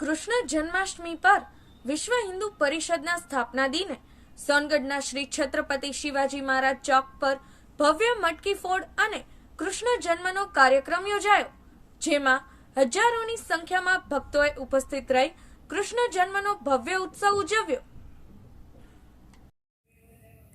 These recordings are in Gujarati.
કૃષ્ણ જન્માષ્ટમી પર વિશ્વ હિન્દુ પરિષદના સ્થાપના દિને સોનગઢના શ્રી છત્રપતિ શિવાજી મહારાજ ચોક પર ભવ્ય મટકી ફોડ અને કૃષ્ણ જન્મનો કાર્યક્રમ યોજાયો, જેમાં હજારોની સંખ્યામાં ભક્તોએ ઉપસ્થિત રહી કૃષ્ણ જન્મનો ભવ્ય ઉત્સવ ઉજવ્યો.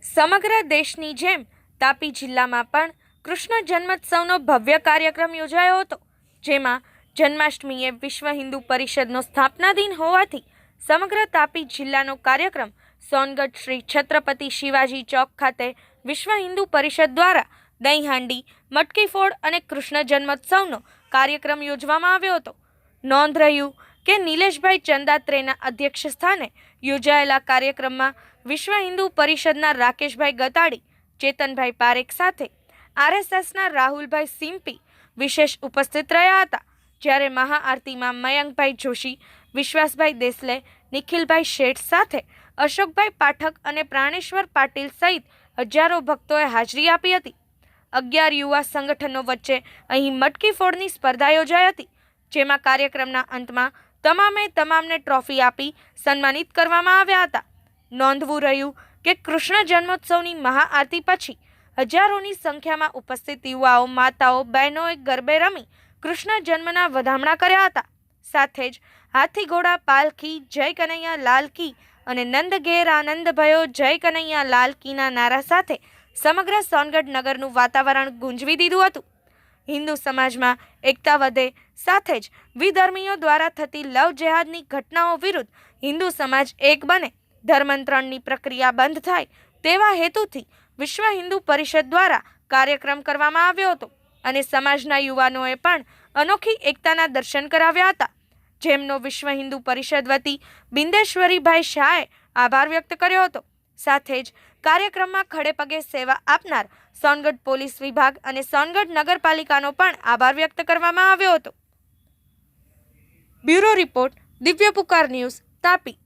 સમગ્ર દેશની જેમ તાપી જિલ્લામાં પણ કૃષ્ણ જન્મોત્સવનો ભવ્ય કાર્યક્રમ યોજાયો હતો, જેમાં જન્માષ્ટમી એ વિશ્વ હિન્દુ પરિષદનો સ્થાપના દિન હોવાથી સમગ્ર તાપી જિલ્લાનો કાર્યક્રમ સોનગઢ શ્રી છત્રપતિ શિવાજી ચોક ખાતે વિશ્વ હિન્દુ પરિષદ દ્વારા દહીં હાંડી, મટકી ફોડ અને કૃષ્ણ જન્મોત્સવનો કાર્યક્રમ યોજવામાં આવ્યો હતો. નોંધ રહ્યું કે નિલેશભાઈ ચંદાત્રેના અધ્યક્ષ સ્થાને યોજાયેલા કાર્યક્રમમાં વિશ્વ હિન્દુ પરિષદના રાકેશભાઈ ગતાડી, ચેતનભાઈ પારેખ સાથે આરએસએસના રાહુલભાઈ સિમ્પી વિશેષ ઉપસ્થિત રહ્યા હતા. જ્યારે મહાઆરતીમાં મયંકભાઈ જોશી, વિશ્વાસભાઈ દેસલે, નિખિલભાઈ શેઠ સાથે અશોકભાઈ પાઠક અને પ્રાણેશ્વર પાટીલ સહિત હજારો ભક્તોએ હાજરી આપી હતી. 11 યુવા સંગઠનો વચ્ચે અહીં મટકી ફોડની સ્પર્ધા યોજાઈ હતી, જેમાં કાર્યક્રમના અંતમાં તમામને ટ્રોફી આપી સન્માનિત કરવામાં આવ્યા હતા. નોંધવું રહ્યું કે કૃષ્ણ જન્મોત્સવની મહાઆરતી પછી હજારોની સંખ્યામાં ઉપસ્થિત યુવાઓ, માતાઓ, બહેનોએ ગરબે રમી કૃષ્ણ જન્મના વધામણા કર્યા હતા. સાથે જ હાથી ઘોડા પાલખી, જય કનૈયા લાલ કી અને નંદ ઘેર આનંદ ભયો, જય કનૈયા લાલ કીના નારા સાથે સમગ્ર સોનગઢ નગરનું વાતાવરણ ગુંજવી દીધું હતું. હિન્દુ સમાજમાં એકતા વધે, સાથે જ વિધર્મીઓ દ્વારા થતી લવ જેહાદની ઘટનાઓ વિરુદ્ધ હિન્દુ સમાજ એક બને, ધર્માંતરણની પ્રક્રિયા બંધ થાય તેવા હેતુથી વિશ્વ હિન્દુ પરિષદ દ્વારા કાર્યક્રમ કરવામાં આવ્યો હતો અને સમાજના યુવાનોએ પણ અનોખી એકતાના દર્શન કરાવ્યા હતા, જેમનો વિશ્વ હિન્દુ પરિષદ વતી બિંદેશ્વરીભાઈ શાહે આભાર વ્યક્ત કર્યો હતો. સાથે જ કાર્યક્રમમાં ખડેપગે સેવા આપનાર સોનગઢ પોલીસ વિભાગ અને સોનગઢ નગરપાલિકાનો પણ આભાર વ્યક્ત કરવામાં આવ્યો હતો. બ્યુરો રિપોર્ટ, દિવ્ય પુકાર ન્યૂઝ, તાપી.